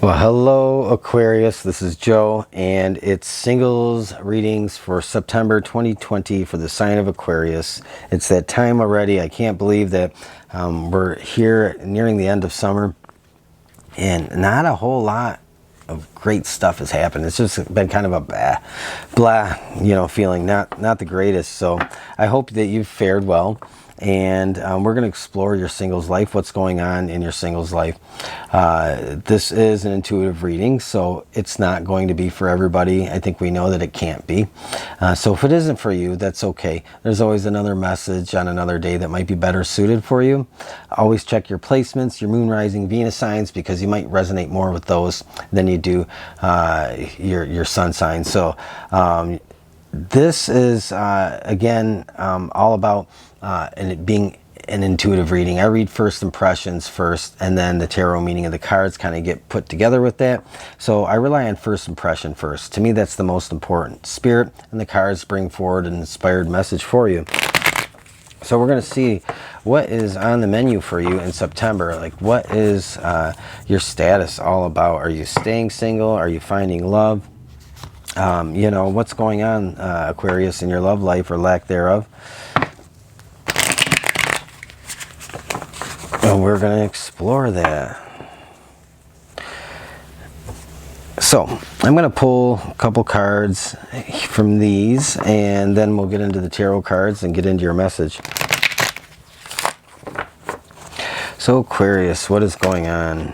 Well, hello Aquarius, this is Joe, and it's singles readings for September 2020 for the sign of Aquarius. It's that time already. I can't believe that we're here nearing the end of summer, and not a whole lot of great stuff has happened. It's just been kind of a blah, feeling, not the greatest. So I hope that you've fared well. And we're going to explore your singles life, what's going on in your singles life. This is an intuitive reading, so it's not going to be for everybody. I think we know that it can't be. So if it isn't for you, that's okay. There's always another message on another day that might be better suited for you. Always check your placements, your moon, rising, Venus signs, because you might resonate more with those than you do your sun sign. So this is, again, all about and it being an intuitive reading. I read first impressions first, and then the tarot meaning of the cards kind of get put together with that. So I rely on first impression first. To me, that's the most important. Spirit and the cards bring forward an inspired message for you. So we're going to see what is on the menu for you in September. Like, what is your status all about? Are you staying single? Are you finding love? What's going on, Aquarius, in your love life or lack thereof? And we're going to explore that. So I'm going to pull a couple cards from these, and then we'll get into the tarot cards and get into your message. So Aquarius, what is going on?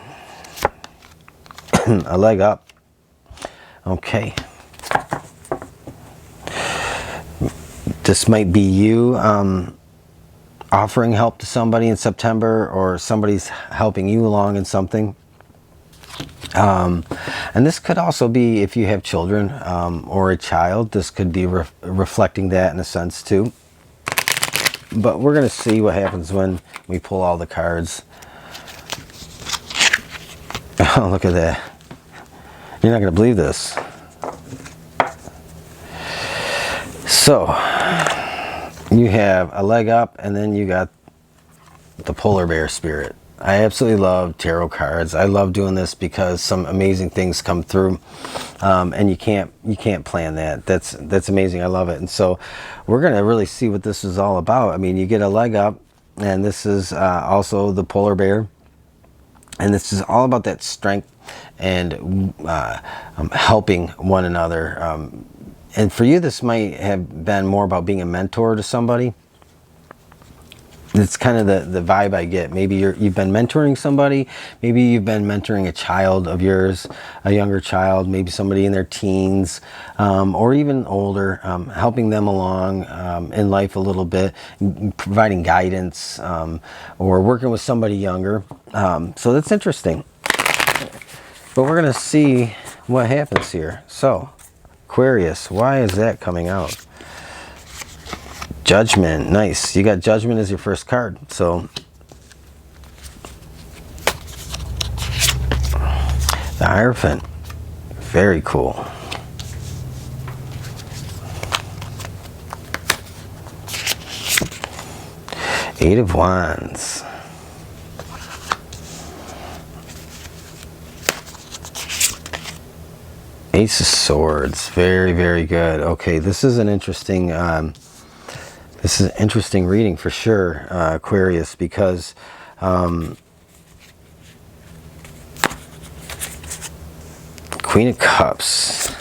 A leg up. Okay. This might be you offering help to somebody in September, or somebody's helping you along in something. And this could also be if you have children or a child. This could be reflecting that in a sense too. But we're going to see what happens when we pull all the cards. Oh, look at that. You're not going to believe this. So you have a leg up, and then you got the polar bear spirit. I absolutely love tarot cards. I love doing this because some amazing things come through, and you can't plan that. That's amazing. I love it. And so we're going to really see what this is all about. I mean, you get a leg up, and this is also the polar bear, and this is all about that strength and helping one another. And for you, this might have been more about being a mentor to somebody. It's kind of the vibe I get. Maybe you've been mentoring somebody. Maybe you've been mentoring a child of yours, a younger child, maybe somebody in their teens, or even older, helping them along in life a little bit, providing guidance, or working with somebody younger. So that's interesting. But we're going to see what happens here. So Aquarius, why is that coming out? Judgment, nice. You got Judgment as your first card. So the Hierophant, very cool. Eight of Wands. Ace of Swords, very, very good. Okay, this is an interesting reading for sure, Aquarius, because Queen of Cups.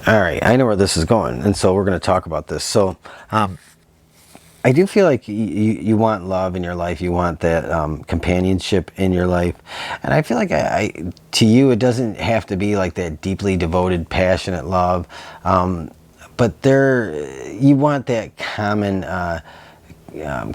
All right, I know where this is going, and so we're going to talk about this. So I do feel like you want love in your life. You want that companionship in your life. And I feel like to you, it doesn't have to be like that deeply devoted, passionate love. But you want that common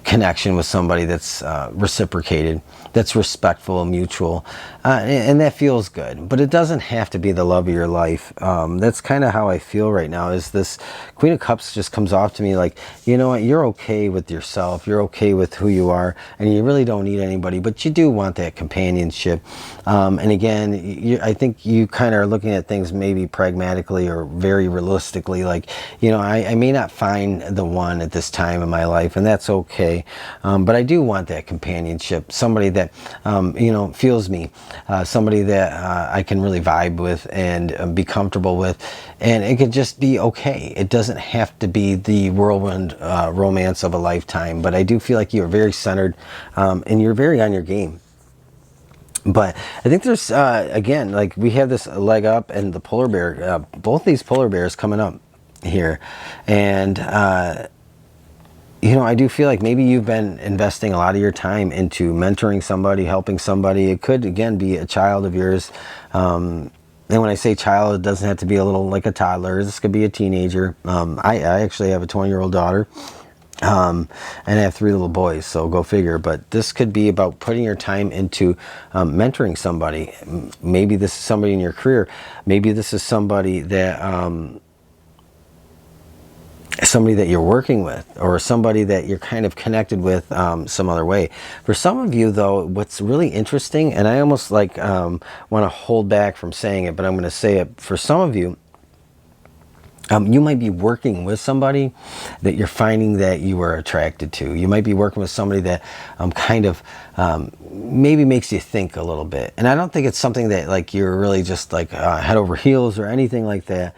connection with somebody that's reciprocated, that's respectful, mutual, and that feels good. But it doesn't have to be the love of your life. That's kind of how I feel right now. Is this Queen of Cups just comes off to me like, you know what, you're okay with yourself, you're okay with who you are, and you really don't need anybody, but you do want that companionship. And again, I think you kind of are looking at things maybe pragmatically or very realistically, like, I may not find the one at this time in my life, and that's okay. But I do want that companionship, somebody that that, feels me, somebody that I can really vibe with and be comfortable with. And it could just be okay. It doesn't have to be the whirlwind romance of a lifetime, but I do feel like you're very centered and you're very on your game. But I think there's, again, like we have this leg up and the polar bear, both these polar bears coming up here. And, I do feel like maybe you've been investing a lot of your time into mentoring somebody, helping somebody. It could, again, be a child of yours. And when I say child, it doesn't have to be a little like a toddler. This could be a teenager. I actually have a 20-year-old daughter. And I have 3 little boys, so go figure. But this could be about putting your time into mentoring somebody. Maybe this is somebody in your career. Maybe this is somebody that you're working with, or somebody that you're kind of connected with some other way. For some of you, though, what's really interesting, and I almost like want to hold back from saying it, but I'm going to say it. For some of you, you might be working with somebody that you're finding that you are attracted to. You might be working with somebody that kind of maybe makes you think a little bit. And I don't think it's something that like you're really just like head over heels or anything like that.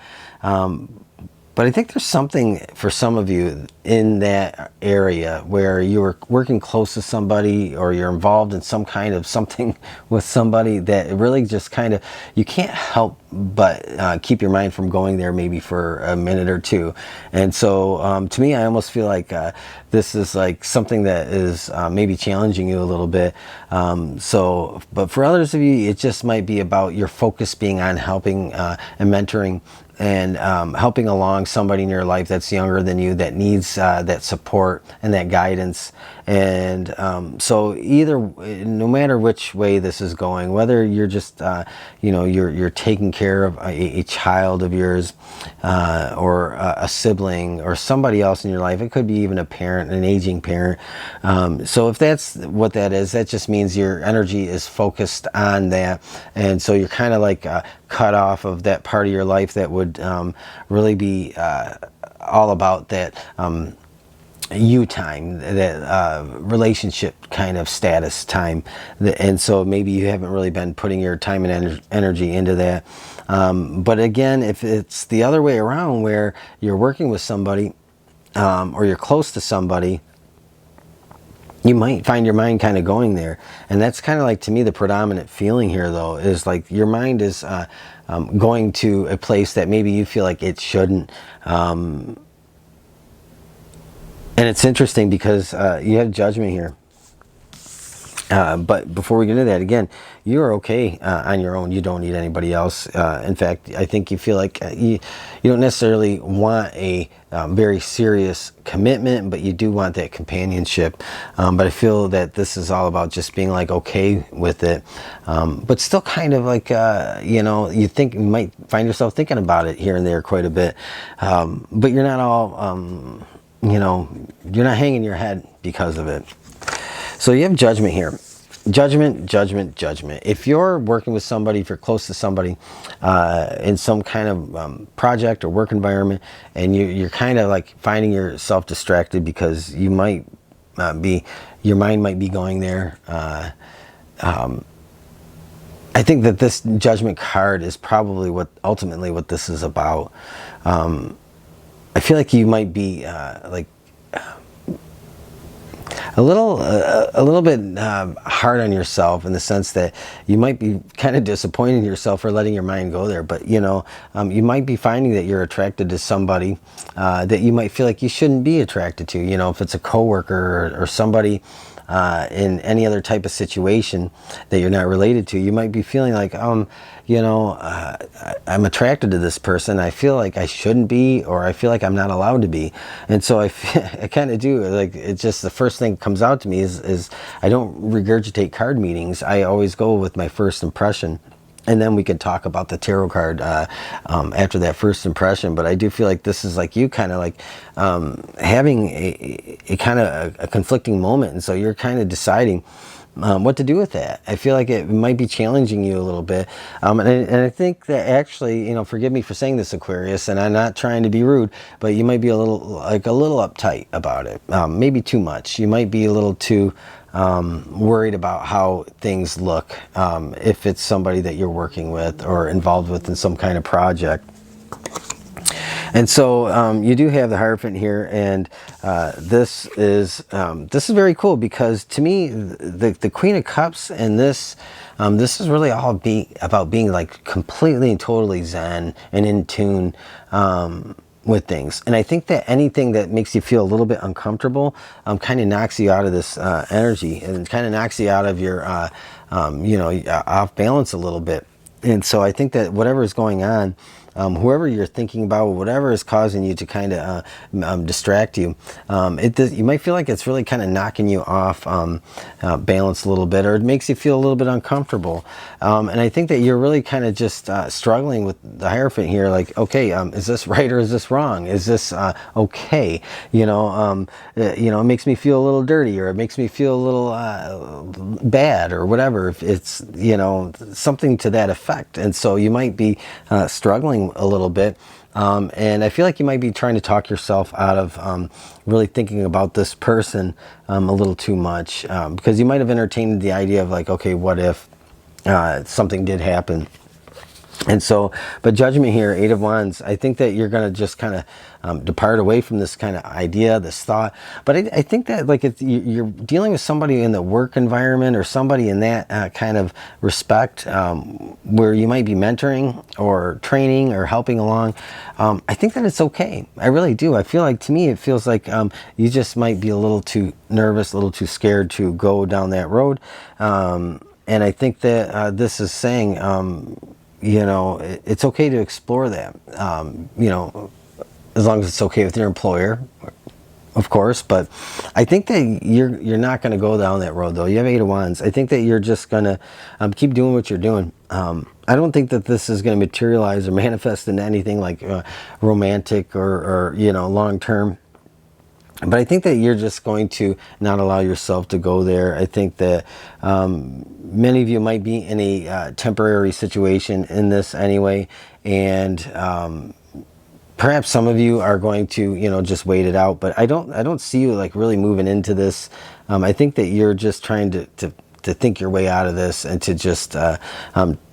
But I think there's something for some of you in that area where you're working close to somebody, or you're involved in some kind of something with somebody that really just kind of, you can't help but keep your mind from going there maybe for a minute or two. And so to me, I almost feel like this is like something that is maybe challenging you a little bit. But for others of you, it just might be about your focus being on helping and mentoring and helping along somebody in your life that's younger than you, that needs that support and that guidance. And so either, no matter which way this is going, whether you're just you're taking care of a child of yours, or a sibling, or somebody else in your life, it could be even a parent, an aging parent. So if that's what that is, that just means your energy is focused on that. And so you're kind of like cut off of that part of your life that would really be all about that you time, that relationship kind of status time. And so maybe you haven't really been putting your time and energy into that. But again, if it's the other way around, where you're working with somebody or you're close to somebody, you might find your mind kind of going there. And that's kind of like, to me, the predominant feeling here, though, is like your mind is going to a place that maybe you feel like it shouldn't. And it's interesting because you have judgment here. But before we get into that, again, you're okay on your own. You don't need anybody else. In fact, I think you feel like you don't necessarily want a very serious commitment, but you do want that companionship. But I feel that this is all about just being like okay with it, but still kind of like you think you might find yourself thinking about it here and there quite a bit, but you're not all you're not hanging your head because of it. So you have judgment here. Judgment, judgment, judgment. If you're working with somebody, if you're close to somebody in some kind of project or work environment, and you're kind of like finding yourself distracted because you might your mind might be going there. I think that this judgment card is probably ultimately what this is about. I feel like you might be a little bit hard on yourself, in the sense that you might be kind of disappointing yourself for letting your mind go there. But you might be finding that you're attracted to somebody that you might feel like you shouldn't be attracted to. If it's a coworker or somebody in any other type of situation that you're not related to, you might be feeling like I'm attracted to this person. I feel like I shouldn't be, or I feel like I'm not allowed to be. And so I kind of do, like, it's just the first thing that comes out to me is I don't regurgitate card meetings. I always go with my first impression. And then we can talk about the tarot card after that first impression. But I do feel like this is like you kind of like having a kind of a conflicting moment. And so you're kind of deciding what to do with that. I feel like it might be challenging you a little bit. And I think that actually, forgive me for saying this, Aquarius, and I'm not trying to be rude, but you might be a little uptight about it. Maybe too much. You might be a little too worried about how things look, if it's somebody that you're working with or involved with in some kind of project. And so you do have the Hierophant here, and this is very cool, because to me the Queen of Cups and this is really all about being like completely and totally zen and in tune with things. And I think that anything that makes you feel a little bit uncomfortable kind of knocks you out of this energy, and kind of knocks you out of your off balance a little bit. And so I think that whatever is going on, whoever you're thinking about, whatever is causing you to kind of distract you, you might feel like it's really kind of knocking you off balance a little bit, or it makes you feel a little bit uncomfortable. And I think that you're really kind of just struggling with the Hierophant here, like, okay, is this right or is this wrong? Is this okay? It makes me feel a little dirty, or it makes me feel a little bad, or whatever. If it's, something to that effect. And so you might be struggling a little bit, and I feel like you might be trying to talk yourself out of really thinking about this person a little too much, because you might have entertained the idea of like, okay, what if something did happen? And so, but Judgment here, Eight of Wands, I think that you're going to just kind of depart away from this kind of idea, this thought. But I think that like you're dealing with somebody in the work environment, or somebody in that kind of respect, where you might be mentoring or training or helping along. I think that it's okay. I really do. I feel like, to me, it feels like you just might be a little too nervous, a little too scared to go down that road. And I think that this is saying, it's okay to explore that, as long as it's okay with your employer, of course. But I think that you're not going to go down that road, though. You have Eight of Wands. I think that you're just going to keep doing what you're doing. I don't think that this is going to materialize or manifest into anything like romantic or long term. But I think that you're just going to not allow yourself to go there. I think that many of you might be in a temporary situation in this anyway. And perhaps some of you are going to, just wait it out. But I don't see you like really moving into this. I think that you're just trying to think your way out of this, and to just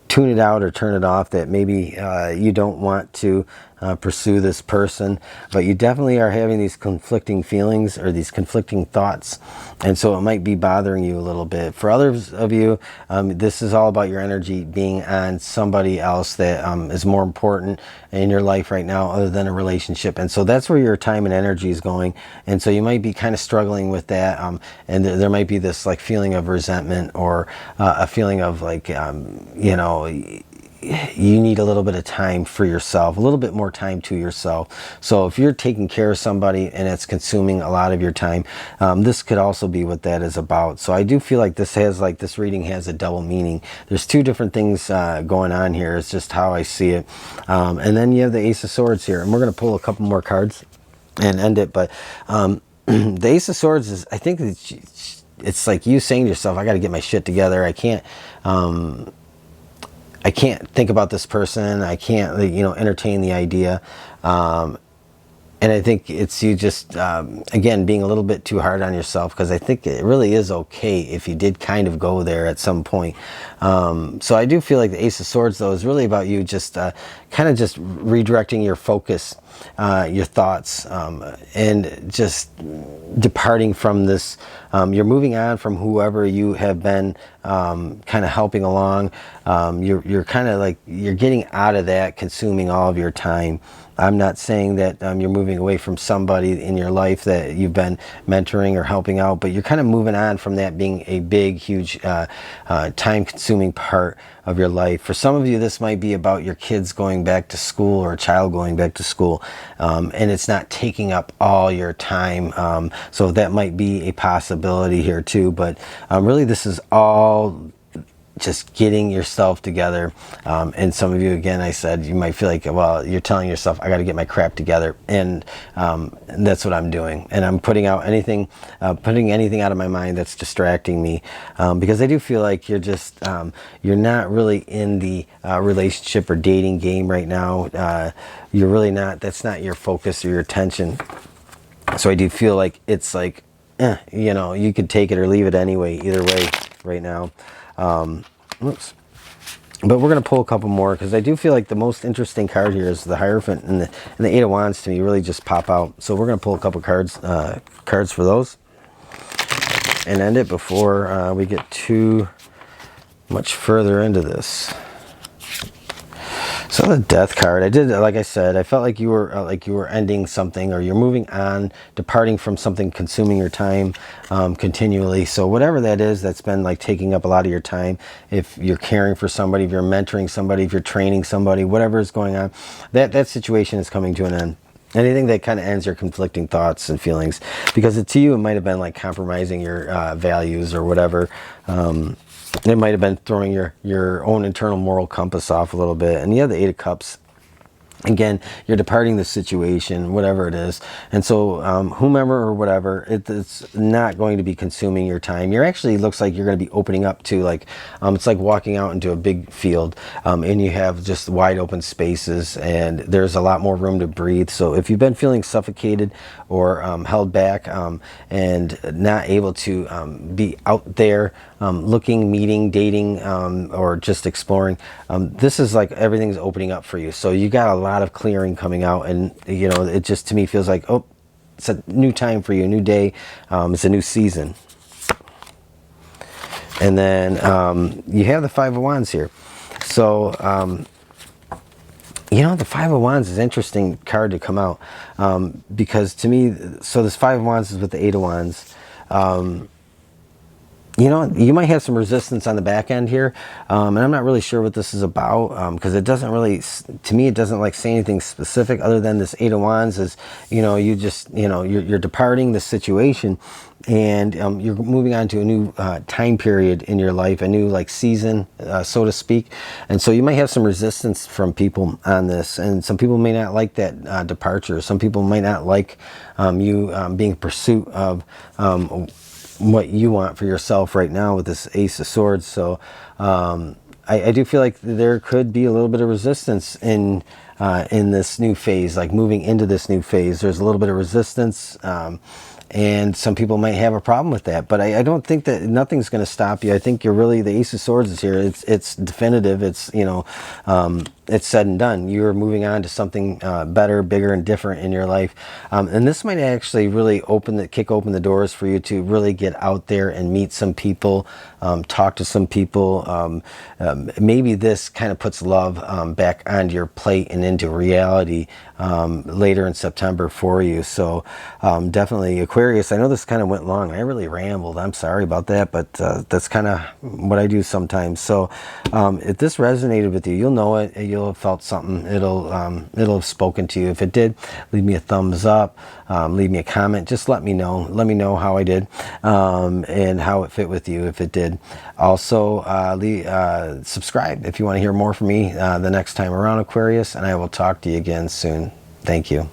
tune it out or turn it off, that maybe you don't want to pursue this person, but you definitely are having these conflicting feelings or these conflicting thoughts, and so it might be bothering you a little bit. For others of you, this is all about your energy being on somebody else that is more important in your life right now other than a relationship, and so that's where your time and energy is going. And so you might be kind of struggling with that, and there might be this like feeling of resentment, or a feeling of like you need a little bit of time for yourself, a little bit more time to yourself. So if you're taking care of somebody and it's consuming a lot of your time, this could also be what that is about. So I do feel like this reading has a double meaning. There's two different things going on here. It's just how I see it. And then you have the Ace of Swords here, and we're going to pull a couple more cards and end it. But the Ace of Swords is, I think it's like you saying to yourself, I got to get my shit together. I can't think about this person. I can't, entertain the idea. And I think it's you just, again, being a little bit too hard on yourself, because I think it really is okay if you did kind of go there at some point. So I do feel like the Ace of Swords, though, is really about you just kind of just redirecting your focus, your thoughts, and just departing from this. You're moving on from whoever you have been kind of helping along. You're kind of like, you're getting out of that consuming all of your time. I'm not saying that you're moving away from somebody in your life that you've been mentoring or helping out, but you're kind of moving on from that being a big, huge, time-consuming part of your life. For some of you, this might be about your kids going back to school, or a child going back to school, and it's not taking up all your time. So that might be a possibility here too. But really, this is all just getting yourself together. And some of you, again, I said, you might feel like, well, you're telling yourself, I got to get my crap together. And that's what I'm doing. And I'm putting anything out of my mind that's distracting me. Because I do feel like you're just, you're not really in the relationship or dating game right now. You're really not, that's not your focus or your attention. So I do feel like it's like, you know, you could take it or leave it anyway, either way right now. Oops. But we're going to pull a couple more, because I do feel like the most interesting card here is the Hierophant, and the Eight of Wands to me really just pop out. So we're going to pull a couple cards for those and end it before we get too much further into this. So the Death card, I did, like I said, I felt like you were ending something, or you're moving on, departing from something consuming your time continually. So whatever that is, that's been like taking up a lot of your time. If you're caring for somebody, if you're mentoring somebody, if you're training somebody, whatever is going on, that situation is coming to an end. Anything that kind of ends your conflicting thoughts and feelings, because to you it might have been like compromising your values or whatever. It might have been throwing your own internal moral compass off a little bit. And you have the Eight of Cups. Again, you're departing the situation, whatever it is. And so whomever or whatever, it's not going to be consuming your time. You're actually, looks like you're going to be opening up to, like, it's like walking out into a big field, and you have just wide open spaces, and there's a lot more room to breathe. So if you've been feeling suffocated or held back and not able to be out there looking, meeting, dating, or just exploring, this is like everything's opening up for you. So you got a lot of clearing coming out, and you know, it just to me feels like, oh, it's a new time for you, a new day, it's a new season. And then you have the Five of Wands here. So you know, the Five of Wands is an interesting card to come out, because to me, so this Five of Wands is with the Eight of Wands. You know, you might have some resistance on the back end here, and I'm not really sure what this is about, because it doesn't really, to me, it doesn't like say anything specific other than this Eight of Wands is, you know, you just, you know, you're departing the situation, and you're moving on to a new time period in your life, a new like season, so to speak. And so you might have some resistance from people on this, and some people may not like that departure. Some people might not like you being in pursuit of what you want for yourself right now with this Ace of Swords. So I do feel like there could be a little bit of resistance in this new phase, like moving into this new phase. There's a little bit of resistance, and some people might have a problem with that, but I don't think that nothing's going to stop you. I think you're really, the Ace of Swords is here. It's definitive. It's, you know, it's said and done. You're moving on to something better, bigger, and different in your life. And this might actually really kick open the doors for you to really get out there and meet some people, talk to some people. Maybe this kind of puts love back onto your plate and into reality later in September for you. So definitely Aquarius, I know this kind of went long. I really rambled. I'm sorry about that, but that's kind of what I do sometimes. So if this resonated with you, you'll know it. You'll have felt something. It'll have spoken to you. If it did, leave me a thumbs up. Leave me a comment. Just let me know. Let me know how I did and how it fit with you if it did. Also, subscribe if you want to hear more from me the next time around, Aquarius, and I will talk to you again soon. Thank you.